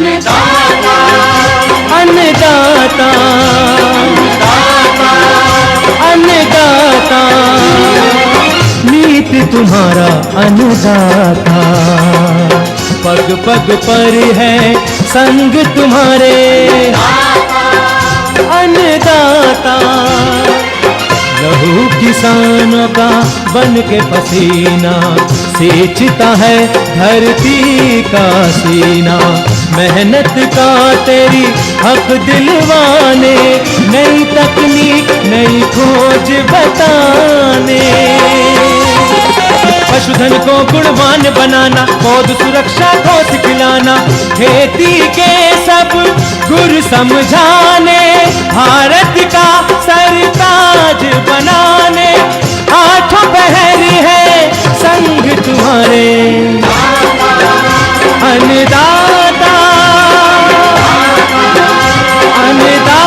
अन्नदाता, अन्नदाता, अन्नदाता, नीत तुम्हारा अन्नदाता, पग पग पर है संग तुम्हारे अन्नदाता। लहू किसानों का बन के पसीना सींचता है धरती का सीना, मेहनत का तेरी हक दिलवाने, नई तकनीक नई खोज बताने। पशुधन को गुणवान बनाना, पौध सुरक्षा को सिखलाना, खेती के सब गुर समझाने, भारत का सरताज बनाने, आठों पहर है संग तुम्हारे अन्नदाता, अन्नदाता।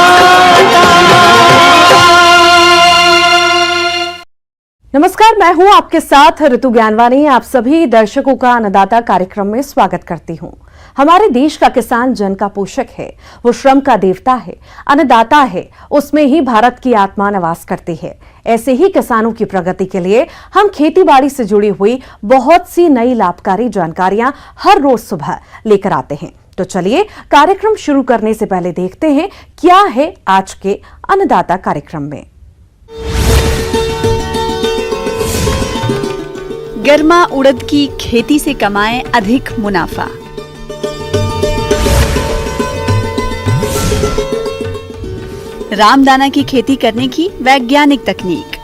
नमस्कार, मैं हूं आपके साथ ऋतु ज्ञानवानी। आप सभी दर्शकों का अन्नदाता कार्यक्रम में स्वागत करती हूं। हमारे देश का किसान जन का पोषक है, वो श्रम का देवता है, अन्नदाता है, उसमें ही भारत की आत्मा निवास करती है। ऐसे ही किसानों की प्रगति के लिए हम खेतीबाड़ी से जुड़ी हुई बहुत सी नई लाभकारी जानकारियां हर रोज सुबह लेकर आते हैं। तो चलिए कार्यक्रम शुरू करने से पहले देखते हैं क्या है आज के अन्नदाता कार्यक्रम में। गर्मा उड़द की खेती से कमाएं अधिक मुनाफा। रामदाना की खेती करने की वैज्ञानिक तकनीक।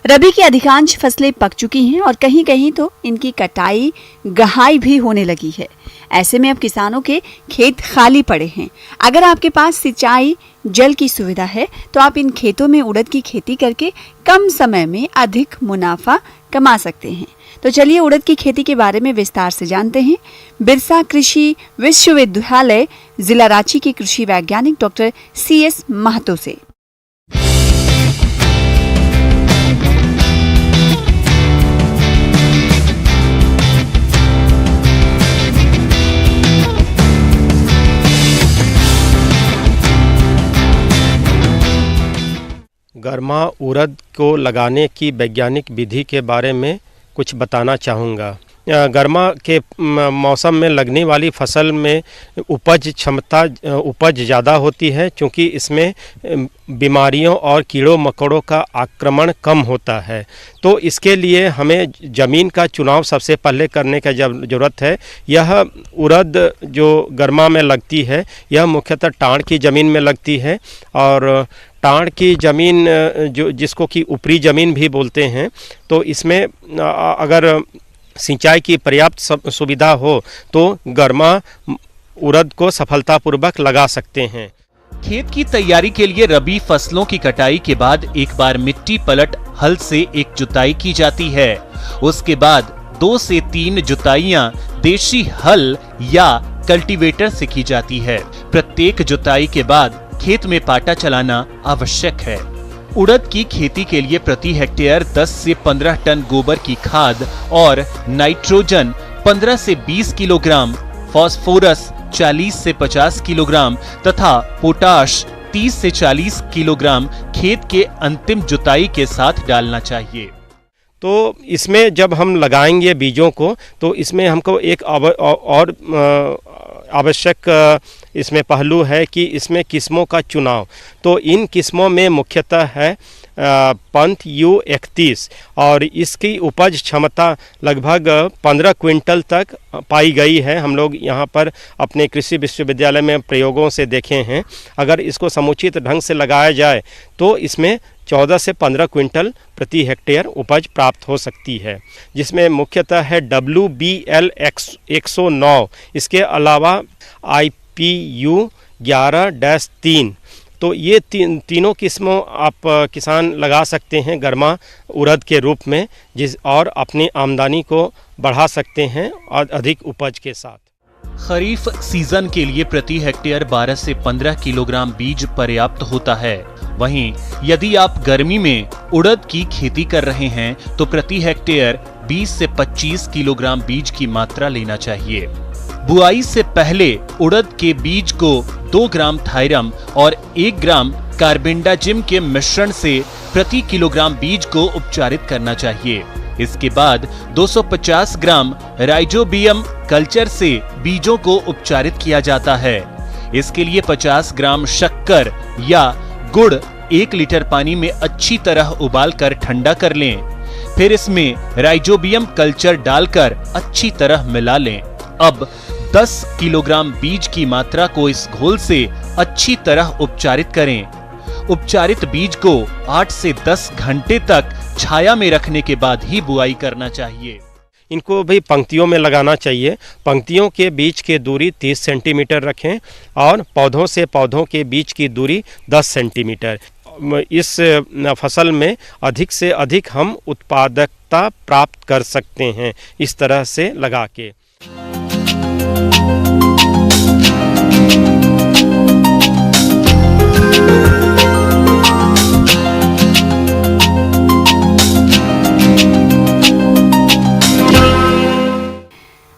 रबी की अधिकांश फसलें पक चुकी हैं और कहीं कहीं तो इनकी कटाई गहाई भी होने लगी है। ऐसे में अब किसानों के खेत खाली पड़े हैं। अगर आपके पास सिंचाई जल की सुविधा है तो आप इन खेतों में उड़द की खेती करके कम समय में अधिक मुनाफा कमा सकते हैं। तो चलिए उड़द की खेती के बारे में विस्तार से जानते हैं बिरसा कृषि विश्वविद्यालय जिला रांची के कृषि वैज्ञानिक डॉक्टर CS महतो से। गर्मा उड़द को लगाने की वैज्ञानिक विधि के बारे में कुछ बताना चाहूँगा। गर्मा के मौसम में लगने वाली फसल में उपज ज़्यादा होती है, क्योंकि इसमें बीमारियों और कीड़ों मकोड़ों का आक्रमण कम होता है। तो इसके लिए हमें ज़मीन का चुनाव सबसे पहले करने की ज़रूरत है। यह उड़द जो गर्मा में लगती है यह मुख्यतः टाँड़ की ज़मीन में लगती है, और टाँड़ की ज़मीन जो जिसको कि ऊपरी ज़मीन भी बोलते हैं, तो इसमें अगर सिंचाई की पर्याप्त सुविधा हो तो गर्मा उड़द को सफलतापूर्वक लगा सकते हैं। खेत की तैयारी के लिए रबी फसलों की कटाई के बाद एक बार मिट्टी पलट हल से एक जुताई की जाती है। उसके बाद 2 से 3 जुताइयां देशी हल या कल्टीवेटर से की जाती है। प्रत्येक जुताई के बाद खेत में पाटा चलाना आवश्यक है। उड़द की खेती के लिए प्रति हेक्टेयर 10 से 15 टन गोबर की खाद और नाइट्रोजन 15 से 20 किलोग्राम, फास्फोरस 40 से 50 किलोग्राम तथा पोटाश 30 से 40 किलोग्राम खेत के अंतिम जुताई के साथ डालना चाहिए। तो इसमें जब हम लगाएंगे बीजों को तो इसमें हमको एक और आवश्यक इसमें पहलू है कि इसमें किस्मों का चुनाव। तो इन किस्मों में मुख्यतः है पंथ U31 और इसकी उपज क्षमता लगभग 15 क्विंटल तक पाई गई है। हम लोग यहाँ पर अपने कृषि विश्वविद्यालय में प्रयोगों से देखे हैं। अगर इसको समुचित ढंग से लगाया जाए तो इसमें 14 से 15 क्विंटल प्रति हेक्टेयर उपज प्राप्त हो सकती है, जिसमें मुख्यतः है WBL 109, इसके अलावा IPU 11-3 तो ये तीनों किस्मों आप किसान लगा सकते हैं गर्मा उड़द के रूप में, और अपनी आमदनी को बढ़ा सकते हैं और अधिक उपज के साथ। खरीफ सीजन के लिए प्रति हेक्टेयर 12 से 15 किलोग्राम बीज पर्याप्त होता है। वहीं यदि आप गर्मी में उड़द की खेती कर रहे हैं तो प्रति हेक्टेयर 20 से 25 किलोग्राम बीज की मात्रा लेना चाहिए। बुआई से पहले उड़द के बीज को 2 ग्राम थायरम और 1 ग्राम कार्बेंडाजिम के मिश्रण से प्रति किलोग्राम बीज को उपचारित करना चाहिए। इसके बाद 250 ग्राम राइजोबियम कल्चर से बीजों को उपचारित किया जाता है। इसके लिए 50 ग्राम शक्कर या गुड़ 1 लीटर पानी में अच्छी तरह उबालकर ठंडा कर लें। फिर इसमें राइजोबियम कल्चर डालकर अच्छी तरह मिला लें। अब 10 किलोग्राम बीज की मात्रा को इस घोल से अच्छी तरह उपचारित करें। उपचारित बीज को 8 से 10 घंटे तक छाया में रखने के बाद ही बुआई करना चाहिए। इनको भी पंक्तियों में लगाना चाहिए। पंक्तियों के बीच की दूरी 30 सेंटीमीटर रखें और पौधों से पौधों के बीच की दूरी 10 सेंटीमीटर। इस फसल में अधिक से अधिक हम उत्पादकता प्राप्त कर सकते हैं इस तरह से लगा के।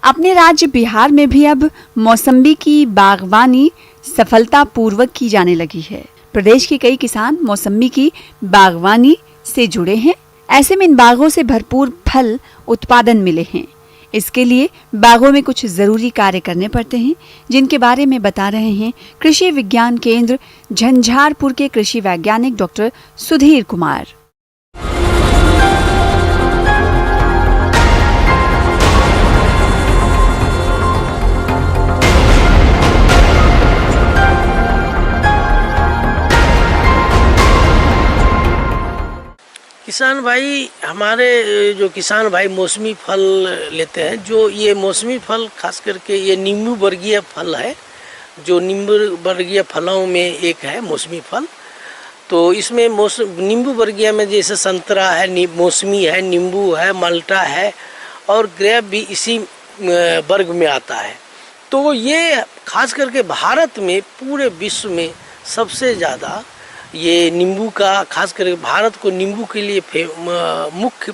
अपने राज्य बिहार में भी अब मौसम्बी की बागवानी सफलतापूर्वक की जाने लगी है। प्रदेश के कई किसान मौसम्बी की बागवानी से जुड़े हैं। ऐसे में इन बागों से भरपूर फल उत्पादन मिले हैं। इसके लिए बागों में कुछ जरूरी कार्य करने पड़ते हैं, जिनके बारे में बता रहे हैं कृषि विज्ञान केंद्र झंझारपुर के कृषि वैज्ञानिक डॉक्टर सुधीर कुमार। किसान भाई, हमारे जो किसान भाई मौसमी फल लेते हैं, जो ये मौसमी फल खास करके ये नींबू वर्गीय फल है, जो नींबू वर्गीय फलों में एक है मौसमी फल। तो इसमें नींबू वर्गीय में जैसे संतरा है, मौसमी है, नींबू है, माल्टा है और ग्रेप भी इसी वर्ग में आता है। तो ये खास करके भारत में पूरे विश्व में सबसे ज़्यादा ये नींबू का, खास करके भारत को नींबू के लिए मुख्य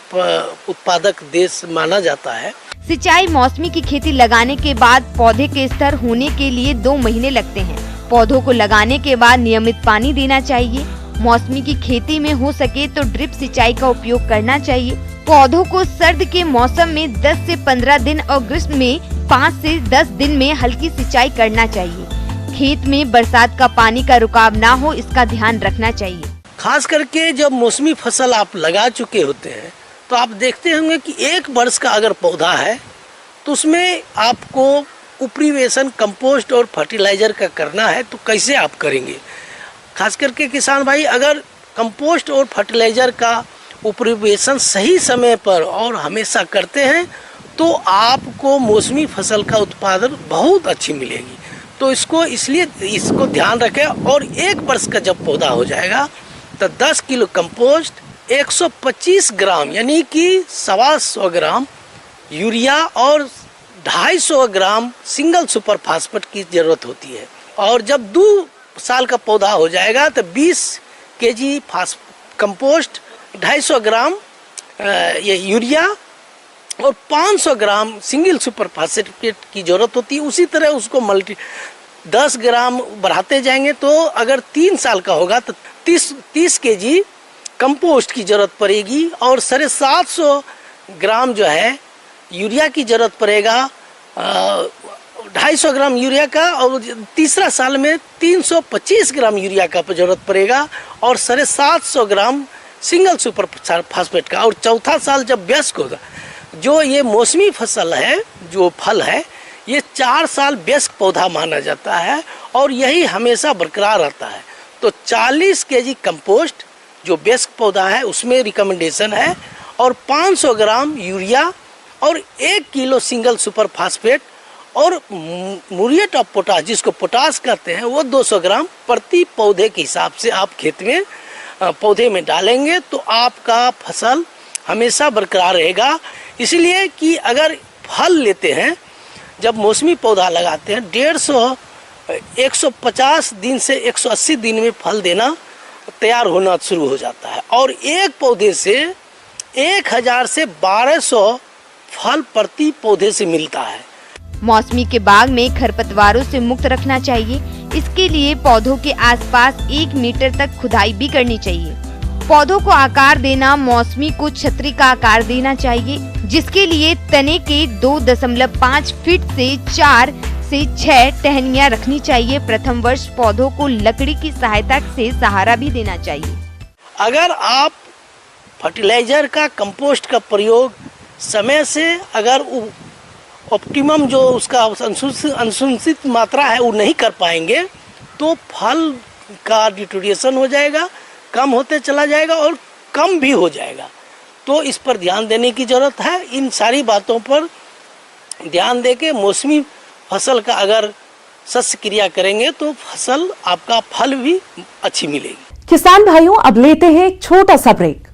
उत्पादक देश माना जाता है। सिंचाई मौसमी की खेती लगाने के बाद पौधे के स्तर होने के लिए 2 महीने लगते हैं। पौधों को लगाने के बाद नियमित पानी देना चाहिए। मौसमी की खेती में हो सके तो ड्रिप सिंचाई का उपयोग करना चाहिए। पौधों को सर्द के मौसम में 10 से 15 दिन और ग्रीष्म में 5 से 10 दिन में हल्की सिंचाई करना चाहिए। खेत में बरसात का पानी का रुकाव ना हो, इसका ध्यान रखना चाहिए। खास करके जब मौसमी फसल आप लगा चुके होते हैं तो आप देखते होंगे कि 1 वर्ष का अगर पौधा है तो उसमें आपको उपरिवेशन, कंपोस्ट और फर्टिलाइजर का करना है। तो कैसे आप करेंगे? खास करके किसान भाई, अगर कंपोस्ट और फर्टिलाइजर का उपरिवेशन सही समय पर और हमेशा करते हैं तो आपको मौसमी फसल का उत्पादन बहुत अच्छी मिलेगी। तो इसको ध्यान रखें। और 1 वर्ष का जब पौधा हो जाएगा तो 10 किलो कंपोस्ट, 125 ग्राम यानी कि 125 ग्राम यूरिया और 250 ग्राम सिंगल सुपर फास्फेट की जरूरत होती है। और जब 2 साल का पौधा हो जाएगा तो 20 केजी कंपोस्ट, 250 ग्राम ये यूरिया और 500 ग्राम सिंगल सुपर फास्फेट की जरूरत होती है। उसी तरह उसको 10 ग्राम बढ़ाते जाएंगे तो अगर 3 साल का होगा तो 30 केजी कंपोस्ट की जरूरत पड़ेगी और 750 ग्राम जो है यूरिया की जरूरत पड़ेगा, 250 ग्राम यूरिया का। और तीसरा साल में 325 ग्राम यूरिया का जरूरत पड़ेगा और 750 ग्राम सिंगल सुपर फास्फेट का। और चौथा साल जब वयस्क होगा, जो ये मौसमी फसल है, जो फल है, ये 4 साल वयस्क पौधा माना जाता है और यही हमेशा बरकरार रहता है। तो 40 केजी कंपोस्ट जो वयस्क पौधा है उसमें रिकमेंडेशन है और 500 ग्राम यूरिया और 1 किलो सिंगल सुपर फास्फेट और म्यूरेट ऑफ पोटाश जिसको पोटाश कहते हैं वो 200 ग्राम प्रति पौधे के हिसाब से आप खेत में पौधे में डालेंगे तो आपका फसल हमेशा बरकरार रहेगा। इसलिए कि अगर फल लेते हैं, जब मौसमी पौधा लगाते हैं 150 दिन से 180 दिन में फल देना तैयार होना शुरू हो जाता है और एक पौधे से 1000 से 1200 फल प्रति पौधे से मिलता है। मौसमी के बाग में खरपतवारों से मुक्त रखना चाहिए। इसके लिए पौधों के आसपास 1 मीटर तक खुदाई भी करनी चाहिए। पौधों को आकार देना, मौसमी को छतरी का आकार देना चाहिए, जिसके लिए तने के 2.5 फीट से 4 से 6 टहनियाँ रखनी चाहिए। प्रथम वर्ष पौधों को लकड़ी की सहायता से सहारा भी देना चाहिए। अगर आप फर्टिलाइजर का, कंपोस्ट का प्रयोग समय से अगर ऑप्टिमम जो उसका अनुशंसित मात्रा है वो नहीं कर पाएंगे तो फल का डिटोरिएशन हो जाएगा, कम होते चला जाएगा और कम भी हो जाएगा। तो इस पर ध्यान देने की ज़रूरत है। इन सारी बातों पर ध्यान देके मौसमी फसल का अगर शस्य क्रिया करेंगे तो फसल आपका फल भी अच्छी मिलेगी। किसान भाइयों, अब लेते हैं एक छोटा सा ब्रेक।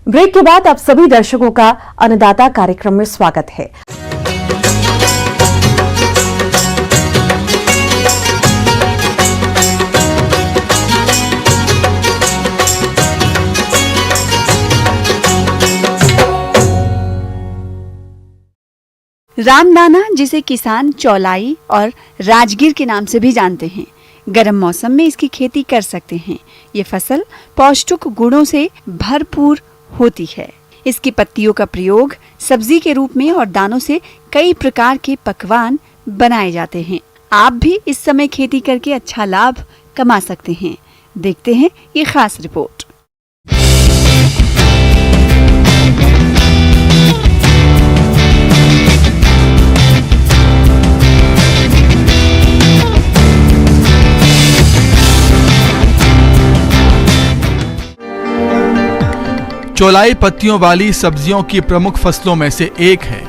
ब्रेक के बाद आप सभी दर्शकों का अन्नदाता कार्यक्रम में स्वागत है। रामदाना, जिसे किसान चौलाई और राजगिर के नाम से भी जानते हैं, गर्म मौसम में इसकी खेती कर सकते हैं। ये फसल पौष्टिक गुणों से भरपूर होती है। इसकी पत्तियों का प्रयोग सब्जी के रूप में और दानों से कई प्रकार के पकवान बनाए जाते हैं। आप भी इस समय खेती करके अच्छा लाभ कमा सकते हैं। देखते हैं ये खास रिपोर्ट। चौलाई पत्तियों वाली सब्जियों की प्रमुख फसलों में से एक है।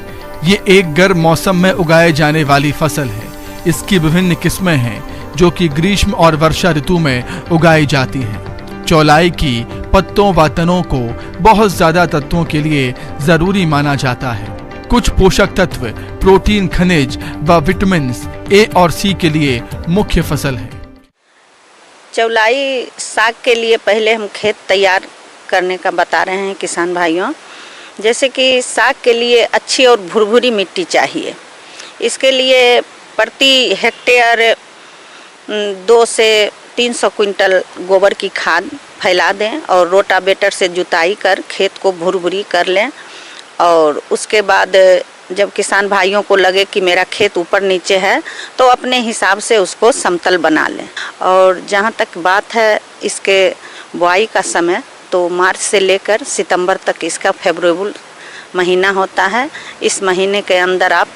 ये एक गर्म मौसम में उगाए जाने वाली फसल है। इसकी विभिन्न किस्में हैं जो कि ग्रीष्म और वर्षा ऋतु में उगाई जाती हैं। चौलाई की पत्तों व तनों को बहुत ज्यादा तत्वों के लिए जरूरी माना जाता है। कुछ पोषक तत्व, प्रोटीन, खनिज व विटामिन ए और सी के लिए मुख्य फसल है। चौलाई साग के लिए पहले हम खेत तैयार करने का बता रहे हैं किसान भाइयों। जैसे कि साग के लिए अच्छी और भुरभुरी मिट्टी चाहिए। इसके लिए प्रति हेक्टेयर 2 से 300 क्विंटल गोबर की खाद फैला दें और रोटावेटर से जुताई कर खेत को भुरभुरी कर लें। और उसके बाद जब किसान भाइयों को लगे कि मेरा खेत ऊपर नीचे है तो अपने हिसाब से उसको समतल बना लें। और जहाँ तक बात है इसके बुआई का समय, तो मार्च से लेकर सितंबर तक इसका फेवरेबल महीना होता है। इस महीने के अंदर आप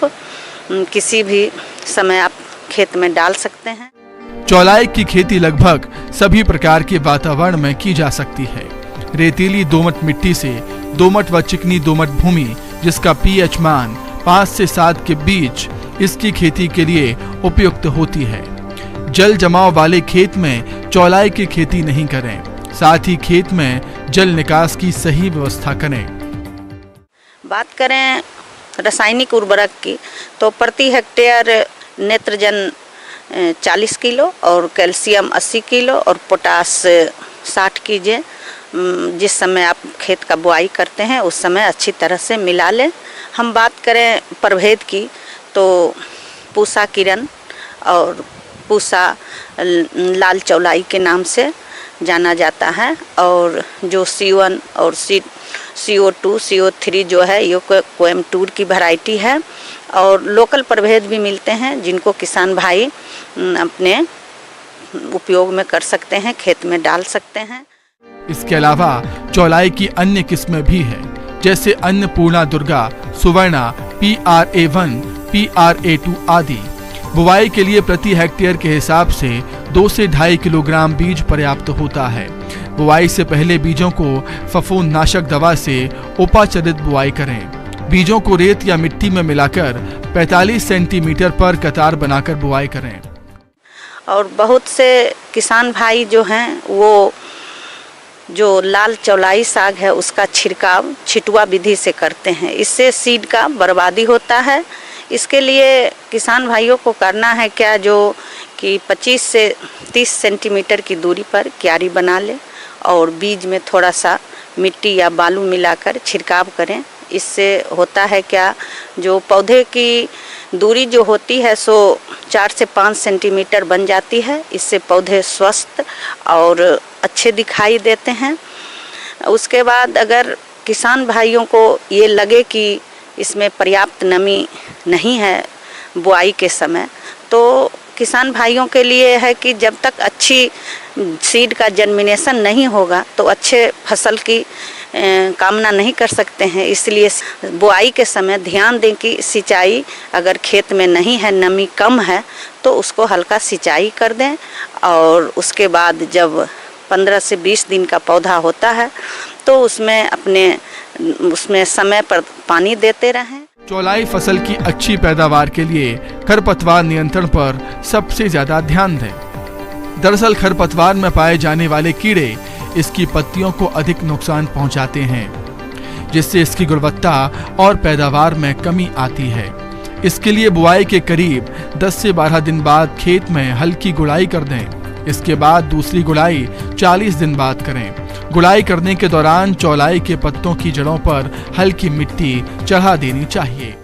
किसी भी समय आप खेत में डाल सकते हैं। चौलाई की खेती लगभग सभी प्रकार के वातावरण में की जा सकती है। रेतीली दोमट मिट्टी से दोमट व चिकनी दोमट भूमि जिसका पीएच मान 5 से 7 के बीच इसकी खेती के लिए उपयुक्त होती है। जल जमाव वाले खेत में चौलाई की खेती नहीं करें। साथ ही खेत में जल निकास की सही व्यवस्था करें। बात करें रासायनिक उर्वरक की तो प्रति हेक्टेयर नेत्रजन 40 किलो और कैल्शियम 80 किलो और पोटास 60 कीजिए। जिस समय आप खेत का बुआई करते हैं उस समय अच्छी तरह से मिला लें। हम बात करें प्रभेद की तो पूसा किरण और पूसा लाल चौलाई के नाम से जाना जाता है। और जो C1 और CO2, CO3 जो है ये कोएम्बटूर की वैरायटी है। और लोकल प्रभेद भी मिलते हैं जिनको किसान भाई अपने उपयोग में कर सकते हैं, खेत में डाल सकते हैं। इसके अलावा चौलाई की अन्य किस्में भी हैं, जैसे अन्नपूर्णा दुर्गा, सुवर्णा, PRA1, PRA2 आदि। बुवाई के लिए प्रति हेक्टेयर के हिसाब से 2 से 2.5 किलोग्राम बीज पर्याप्त होता है। बुवाई से पहले बीजों को फफूंदनाशक दवा से उपाचरित बुवाई करें। बीजों को रेत या मिट्टी में मिलाकर 45 सेंटीमीटर पर कतार बनाकर बुवाई करें। और बहुत से किसान भाई जो हैं वो जो लाल चौलाई साग है उसका छिड़काव छिटुआ विधि से करते हैं। इससे सीड का बर्बादी होता है। इसके लिए किसान भाइयों को करना है क्या, जो कि 25 से 30 सेंटीमीटर की दूरी पर क्यारी बना ले और बीज में थोड़ा सा मिट्टी या बालू मिलाकर छिड़काव करें। इससे होता है क्या, जो पौधे की दूरी जो होती है सो 4 से 5 सेंटीमीटर बन जाती है। इससे पौधे स्वस्थ और अच्छे दिखाई देते हैं। उसके बाद अगर किसान भाइयों को ये लगे कि इसमें पर्याप्त नमी नहीं है बुआई के समय, तो किसान भाइयों के लिए है कि जब तक अच्छी सीड का जर्मिनेशन नहीं होगा तो अच्छे फसल की कामना नहीं कर सकते हैं। इसलिए बुआई के समय ध्यान दें कि सिंचाई अगर खेत में नहीं है, नमी कम है, तो उसको हल्का सिंचाई कर दें। और उसके बाद जब 15 से 20 दिन का पौधा होता है तो उसमें समय पर पानी देते रहें। चौलाई फसल की अच्छी पैदावार के लिए खरपतवार नियंत्रण पर सबसे ज्यादा ध्यान दें। दरअसल खरपतवार में पाए जाने वाले कीड़े इसकी पत्तियों को अधिक नुकसान पहुंचाते हैं, जिससे इसकी गुणवत्ता और पैदावार में कमी आती है। इसके लिए बुआई के करीब 10 से 12 दिन बाद खेत में हल्की गुड़ाई कर दें। इसके बाद दूसरी गुड़ाई 40 दिन बाद करें। गुड़ाई करने के दौरान चौलाई के पत्तों की जड़ों पर हल्की मिट्टी चढ़ा देनी चाहिए।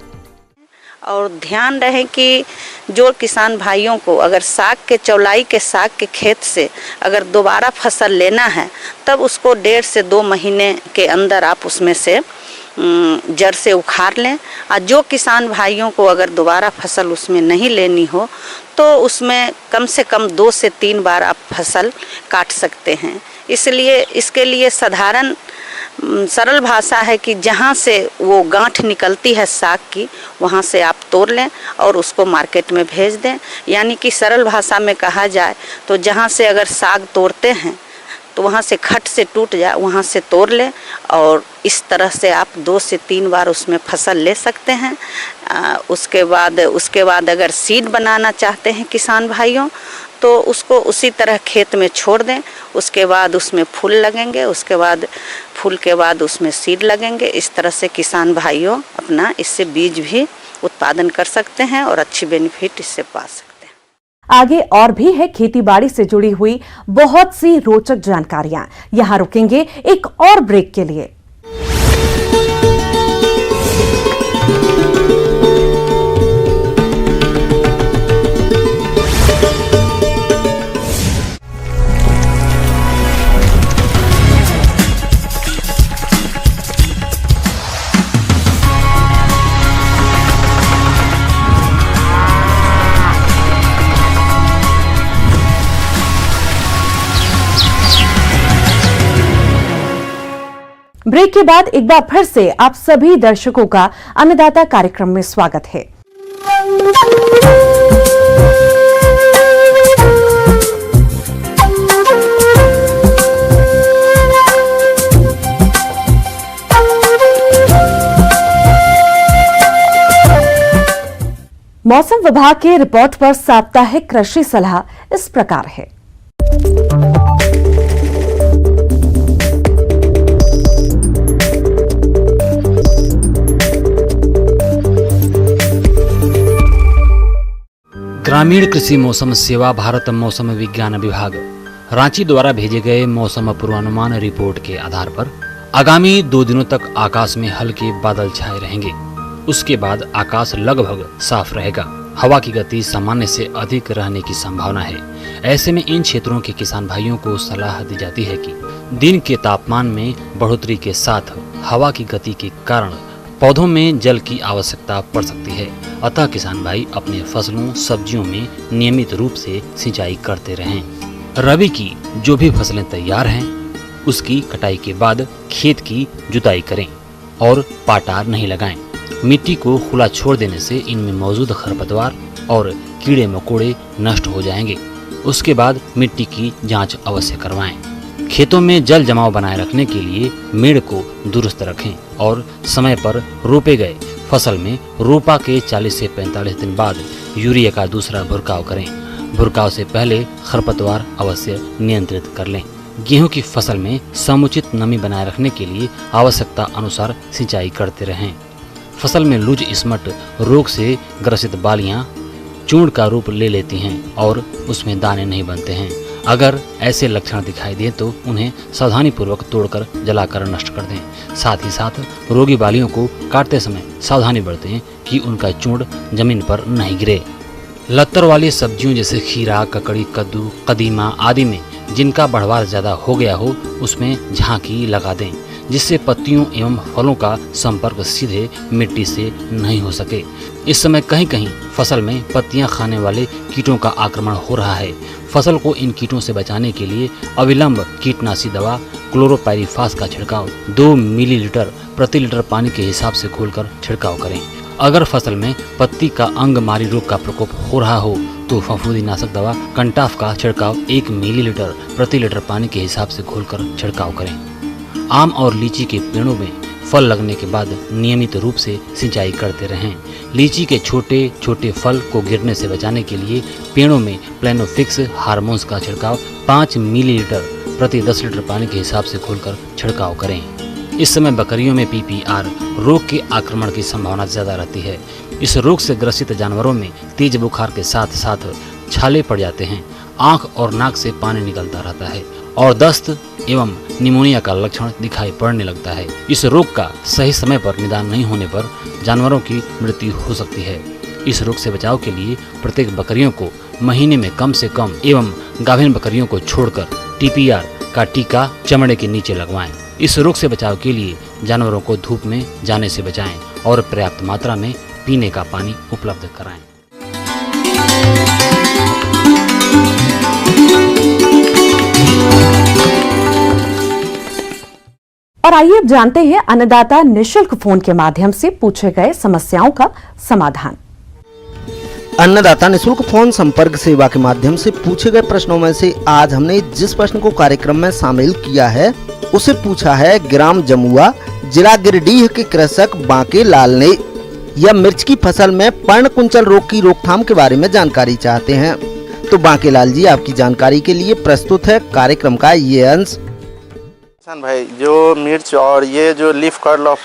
और ध्यान रहे कि जो किसान भाइयों को अगर चौलाई के साग के खेत से अगर दोबारा फसल लेना है, तब उसको 1.5 से 2 महीने के अंदर आप उसमें से जड़ से उखाड़ लें। और जो किसान भाइयों को अगर दोबारा फसल उसमें नहीं लेनी हो तो उसमें कम से कम 2 से 3 बार आप फसल काट सकते हैं। इसलिए इसके लिए सरल भाषा है कि जहाँ से वो गांठ निकलती है साग की, वहाँ से आप तोड़ लें और उसको मार्केट में भेज दें। यानी कि सरल भाषा में कहा जाए तो जहाँ से अगर साग तोड़ते हैं तो वहाँ से खट से टूट जाए, वहाँ से तोड़ लें। और इस तरह से आप 2 से 3 बार उसमें फसल ले सकते हैं। उसके बाद अगर सीड बनाना चाहते हैं किसान भाइयों, तो उसको उसी तरह खेत में छोड़ दें। उसके बाद उसमें फूल लगेंगे, उसके बाद फूल के बाद उसमें सीड लगेंगे। इस तरह से किसान भाइयों अपना इससे बीज भी उत्पादन कर सकते हैं और अच्छी बेनिफिट इससे पा सकते हैं। आगे और भी है खेती बाड़ी से जुड़ी हुई बहुत सी रोचक जानकारियां। यहां रुकेंगे एक और ब्रेक के लिए। ब्रेक के बाद एक बार फिर से आप सभी दर्शकों का अन्नदाता कार्यक्रम में स्वागत है। मौसम विभाग के रिपोर्ट पर साप्ताहिक कृषि सलाह इस प्रकार है। ग्रामीण कृषि मौसम सेवा भारत मौसम विज्ञान विभाग रांची द्वारा भेजे गए मौसम पूर्वानुमान रिपोर्ट के आधार पर आगामी 2 दिनों तक आकाश में हल्के बादल छाए रहेंगे। उसके बाद आकाश लगभग साफ रहेगा। हवा की गति सामान्य से अधिक रहने की संभावना है। ऐसे में इन क्षेत्रों के किसान भाइयों को सलाह दी जाती है कि दिन के तापमान में बढ़ोतरी के साथ हवा की गति के कारण पौधों में जल की आवश्यकता पड़ सकती है, अतः किसान भाई अपने फसलों सब्जियों में नियमित रूप से सिंचाई करते रहें। रबी की जो भी फसलें तैयार हैं उसकी कटाई के बाद खेत की जुताई करें और पाटार नहीं लगाएं। मिट्टी को खुला छोड़ देने से इनमें मौजूद खरपतवार और कीड़े मकोड़े नष्ट हो जाएंगे। उसके बाद मिट्टी की जांच अवश्य करवाएं। खेतों में जल जमाव बनाए रखने के लिए मेड़ को दुरुस्त रखें और समय पर रोपे गए फसल में रोपा के 40 से 45 दिन बाद यूरिया का दूसरा भुरकाव करें। भुरकाव से पहले खरपतवार अवश्य नियंत्रित कर लें। गेहूं की फसल में समुचित नमी बनाए रखने के लिए आवश्यकता अनुसार सिंचाई करते रहें। फसल में लूज स्मट रोग से ग्रसित बालियां चूर्ण का रूप ले लेती हैं और उसमें दाने नहीं बनते हैं। अगर ऐसे लक्षण दिखाई दें तो उन्हें सावधानी पूर्वक तोड़कर जलाकर नष्ट कर दें। साथ ही साथ रोगी बालियों को काटते समय सावधानी बरतें कि उनका चूर्ण जमीन पर नहीं गिरे। लत्तर वाली सब्जियों जैसे खीरा, ककड़ी, कद्दू, कदीमा आदि में जिनका बढ़वार ज्यादा हो गया हो उसमें झांकी लगा दें, जिससे पत्तियों एवं फलों का संपर्क सीधे मिट्टी से नहीं हो सके। इस समय कहीं कहीं फसल में पत्तियां खाने वाले कीटों का आक्रमण हो रहा है। फसल को इन कीटों से बचाने के लिए अविलंब कीटनाशी दवा क्लोरोपाइरीफास का छिड़काव 2 मिलीलीटर प्रति लीटर पानी के हिसाब से घोलकर छिड़काव करें। अगर फसल में पत्ती का अंगमारी रोग का प्रकोप हो रहा हो तो फफूंदी नाशक दवा कंटाफ का छिड़काव 1 मिलीलीटर प्रति लीटर पानी के हिसाब से घोलकर छिड़काव करें। आम और लीची के पेड़ों में फल लगने के बाद नियमित रूप से सिंचाई करते रहें। लीची के छोटे छोटे फल को गिरने से बचाने के लिए पेड़ों में प्लेनोफिक्स हार्मोन्स का छिड़काव 5 मिलीलीटर प्रति 10 लीटर पानी के हिसाब से घोलकर छिड़काव करें। इस समय बकरियों में PPR रोग के आक्रमण की संभावना ज्यादा रहती है। इस रोग से ग्रसित जानवरों में तेज बुखार के साथ साथ छाले पड़ जाते हैं, आंख और नाक से पानी निकलता रहता है और दस्त एवं निमोनिया का लक्षण दिखाई पड़ने लगता है। इस रोग का सही समय पर निदान नहीं होने पर जानवरों की मृत्यु हो सकती है। इस रोग से बचाव के लिए प्रत्येक बकरियों को महीने में कम से कम एवं गाभिन बकरियों को छोड़कर TPR का टीका चमड़े के नीचे लगवाएं। इस रोग से बचाव के लिए जानवरों को धूप में जाने से बचाएं और पर्याप्त मात्रा में पीने का पानी उपलब्ध कराएं। और आइए अब जानते हैं अन्नदाता निशुल्क फोन के माध्यम से पूछे गए समस्याओं का समाधान। अन्नदाता निशुल्क फोन संपर्क सेवा के माध्यम से पूछे गए प्रश्नों में से आज हमने जिस प्रश्न को कार्यक्रम में शामिल किया है उसे पूछा है ग्राम जमुआ जिला गिरिडीह के कृषक बांके लाल ने। यह मिर्च की फसल में पर्णकुंचल रोग की रोकथाम के बारे में जानकारी चाहते हैं। तो बांके लाल जी, आपकी जानकारी के लिए प्रस्तुत है कार्यक्रम का ये अंश। किसान भाई, जो मिर्च और ये जो लीफ कर्ल ऑफ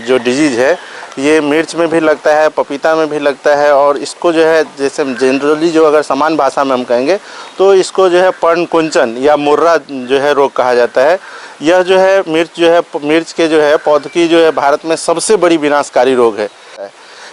जो डिजीज है ये मिर्च में भी लगता है, पपीता में भी लगता है और इसको जो है जैसे जनरली जो अगर समान भाषा में हम कहेंगे तो इसको जो है पर्णकुंचन या मुर्रा जो है रोग कहा जाता है। यह जो है मिर्च के जो है पौध की जो है भारत में सबसे बड़ी विनाशकारी रोग है।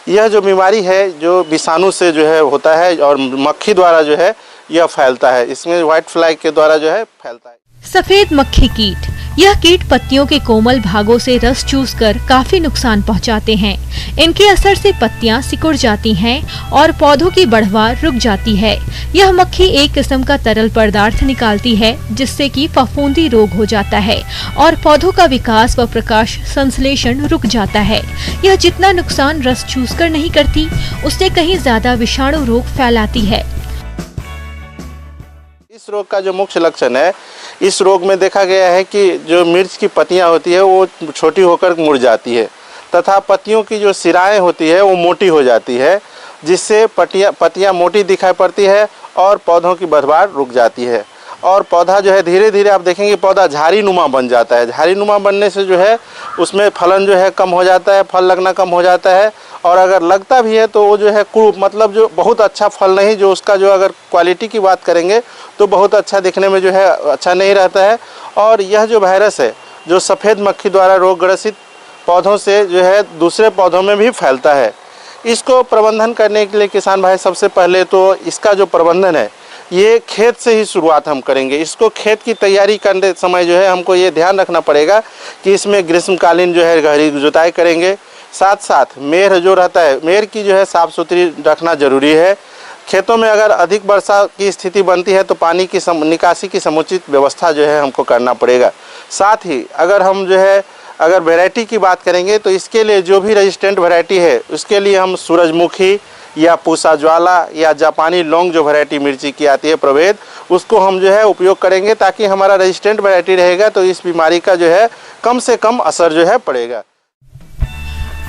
यह जो बीमारी है जो विषाणु से जो है होता है और मक्खी द्वारा जो है यह फैलता है। इसमें व्हाइट फ्लाई के द्वारा जो है फैलता है। सफेद मक्खी कीट, यह कीट पत्तियों के कोमल भागों से रस चूसकर काफी नुकसान पहुंचाते हैं। इनके असर से पत्तियां सिकुड़ जाती हैं और पौधों की बढ़वार रुक जाती है। यह मक्खी एक किस्म का तरल पदार्थ निकालती है जिससे कि फफूंदी रोग हो जाता है और पौधों का विकास व प्रकाश संश्लेषण रुक जाता है। यह जितना नुकसान रस चूसकर नहीं करती उससे कहीं ज्यादा विषाणु रोग फैलाती है। इस रोग का जो मुख्य लक्षण है, इस रोग में देखा गया है कि जो मिर्च की पत्तियां होती है वो छोटी होकर मुड़ जाती है तथा पत्तियों की जो सिराएं होती है वो मोटी हो जाती है, जिससे पत्तियां मोटी दिखाई पड़ती है और पौधों की बढ़वार रुक जाती है और पौधा जो है धीरे धीरे आप देखेंगे पौधा झाड़ी नुमा बन जाता है। झाड़ी नुमा बनने से जो है उसमें फलन जो है कम हो जाता है, फल लगना कम हो जाता है और अगर लगता भी है तो वो जो है कुरूप मतलब जो बहुत अच्छा फल नहीं, जो उसका जो अगर क्वालिटी की बात करेंगे तो बहुत अच्छा दिखने में जो है अच्छा नहीं रहता है। और यह जो वायरस है जो सफ़ेद मक्खी द्वारा रोगग्रसित पौधों से जो है दूसरे पौधों में भी फैलता है। इसको प्रबंधन करने के लिए किसान भाई सबसे पहले तो इसका जो प्रबंधन है ये खेत से ही शुरुआत हम करेंगे। इसको खेत की तैयारी करने समय जो है हमको ये ध्यान रखना पड़ेगा कि इसमें ग्रीष्मकालीन जो है गहरी जुताई करेंगे, साथ साथ मेड़ जो रहता है, मेड़ की जो है साफ़ सुथरी रखना जरूरी है। खेतों में अगर अधिक वर्षा की स्थिति बनती है तो पानी की निकासी की समुचित व्यवस्था जो है हमको करना पड़ेगा। साथ ही अगर हम जो है अगर वैरायटी की बात करेंगे तो इसके लिए जो भी रेजिस्टेंट वैरायटी है उसके लिए हम सूरजमुखी या पूसा ज्वाला या जापानी लौंग जो वैरायटी मिर्ची की आती है प्रभेद, उसको हम जो है उपयोग करेंगे ताकि हमारा रेजिस्टेंट वैरायटी रहेगा तो इस बीमारी का जो है कम से कम असर जो है पड़ेगा।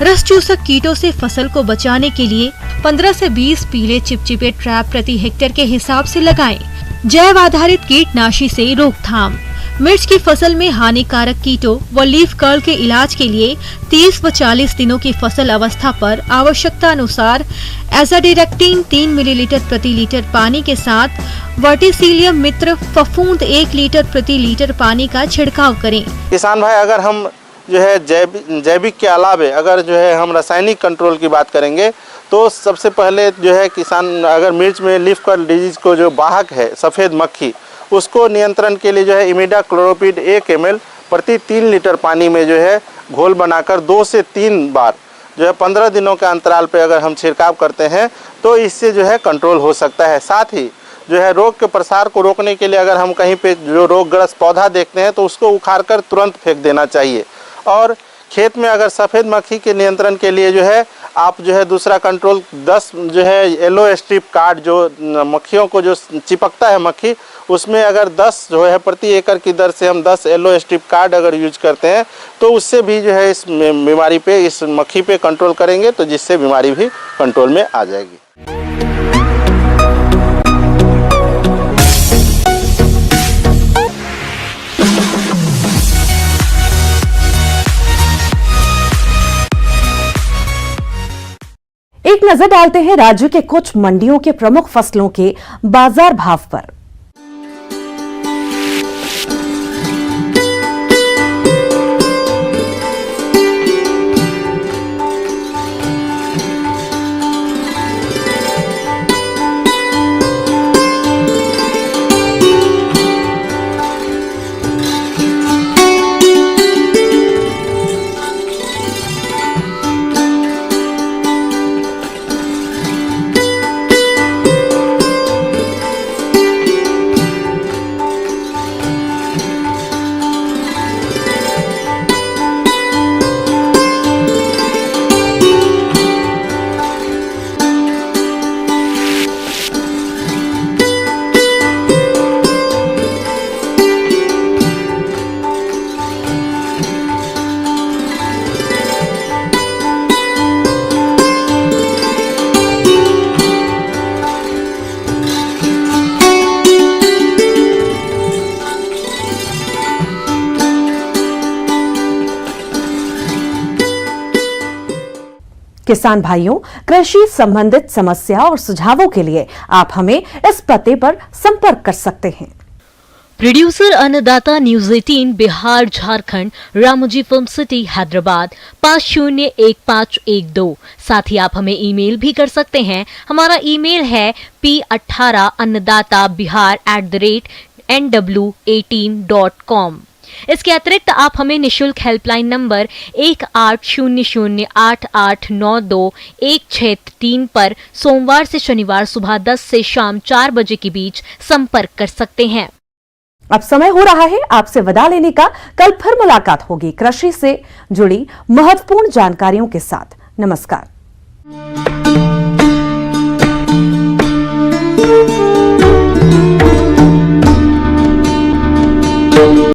रस चूसक कीटों से फसल को बचाने के लिए 15 से 20 पीले चिपचिपे ट्रैप प्रति हेक्टेयर के हिसाब से लगाएं। जैव आधारित कीटनाशी से रोकथाम। मिर्च की फसल में हानिकारक कीटों व लीफ कर्ल के इलाज के लिए 30 व 40 दिनों की फसल अवस्था पर आवश्यकता अनुसार एजाडिरेक्टिन 3 मिलीलीटर प्रति लीटर पानी के साथ वर्टिसिलियम मित्र फफूंद 1 लीटर प्रति लीटर पानी का छिड़काव करें। किसान भाई, अगर हम जो है जैविक के अलावे अगर जो है हम रासायनिक कंट्रोल की बात करेंगे तो सबसे पहले जो है किसान अगर मिर्च में लीफ कर्ल डिजीज को जो वाहक है सफ़ेद मक्खी, उसको नियंत्रण के लिए जो है इमिडाक्लोरोपिड 1 ml प्रति 3 लीटर पानी में जो है घोल बनाकर 2 से 3 बार जो है 15 दिनों के अंतराल पे अगर हम छिड़काव करते हैं तो इससे जो है कंट्रोल हो सकता है। साथ ही जो है रोग के प्रसार को रोकने के लिए अगर हम कहीं पे जो रोगग्रस्त पौधा देखते हैं तो उसको उखाड़कर तुरंत फेंक देना चाहिए। और खेत में अगर सफ़ेद मक्खी के नियंत्रण के लिए जो है आप जो है दूसरा कंट्रोल 10 जो है येलो स्ट्रिप कार्ड जो मक्खियों को जो चिपकता है मक्खी, उसमें अगर 10 जो है प्रति एकड़ की दर से हम 10 येलो स्ट्रिप कार्ड अगर यूज करते हैं तो उससे भी जो है इस बीमारी पे, इस मक्खी पे कंट्रोल करेंगे तो जिससे बीमारी भी कंट्रोल में आ जाएगी। एक नजर डालते हैं राज्य के कुछ मंडियों के प्रमुख फसलों के बाजार भाव पर। किसान भाइयों, कृषि संबंधित समस्या और सुझावों के लिए आप हमें इस पते पर संपर्क कर सकते हैं। प्रोड्यूसर अन्नदाता news 18 Bihar Jharkhand, Ramoji film city Hyderabad 501512। साथ ही आप हमें ईमेल भी कर सकते हैं। हमारा ईमेल है p18annadatabihar@nw18.com। इसके अतिरिक्त आप हमें निशुल्क हेल्पलाइन नंबर 18008892 पर सोमवार से शनिवार सुबह 10 से शाम 4 बजे के बीच संपर्क कर सकते हैं। अब समय हो रहा है आपसे विदा लेने का। कल फिर मुलाकात होगी कृषि से जुड़ी महत्वपूर्ण जानकारियों के साथ। नमस्कार।